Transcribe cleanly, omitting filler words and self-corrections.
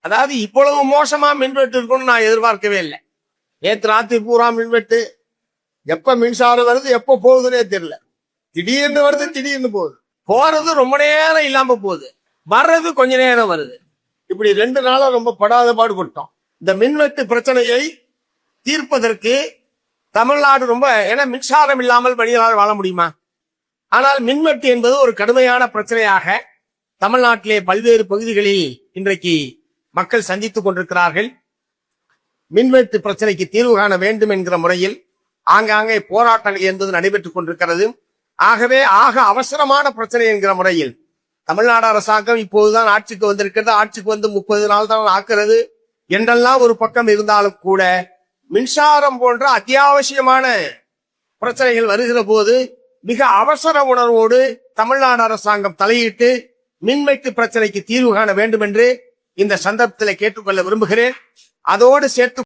அதாவது இவ்வளவு மோசமா மின்வெட்டு இருக்கும்னு நான் எதிர்பார்க்கவே இல்லை. நேற்று ராத்திரி பூரா மின்வெட்டு. எப்ப மின்சாரம் வருது எப்ப போகுதுன்னே தெரியல. திடீர்னு வருது, திடீர்னு போகுது. போறது ரொம்ப நேரம் இல்லாம போகுது, வர்றது கொஞ்ச நேரம் வருது. இப்படி 2 நாளா ரொம்ப படாத பாடுபட்டோம். இந்த மின்வெட்டு பிரச்சனையை தீர்ப்பதற்கு தமிழ்நாடு ரொம்ப, ஏன்னா மின்சாரம் இல்லாமல் மனிதனால் வாழ முடியுமா? ஆனால் மின்வெட்டு என்பது ஒரு கடுமையான பிரச்சனையாக தமிழ்நாட்டிலே பல்வேறு பகுதிகளில் இன்றைக்கு மக்கள் சந்தித்துக் கொண்டிருக்கிறார்கள். மின்வெட்டு பிரச்சனைக்கு தீர்வு காண வேண்டும் என்கிற முறையில் ஆங்காங்கே போராட்டங்கள் என்பது நடைபெற்றுக் கொண்டிருக்கிறது. ஆகவே அவசரமான பிரச்சனை என்கிற முறையில் தமிழ்நாடு அரசாங்கம் இப்போதுதான் ஆட்சிக்கு வந்திருக்கிறது. ஆட்சிக்கு வந்து 30 நாள் தான் ஆக்குறது என்றெல்லாம் ஒரு பக்கம் இருந்தாலும் கூட, மின்சாரம் போன்ற அத்தியாவசியமான பிரச்சனைகள் வருகிற போது மிக அவசர உணர்வோடு தமிழ்நாடு அரசாங்கம் தலையிட்டு மின்வெட்டு பிரச்சனைக்கு தீர்வு காண வேண்டும் என்று இந்த சந்தர்ப்பத்தில் கேட்டுக்கொள்ள விரும்புகிறேன். அதோடு சேர்த்து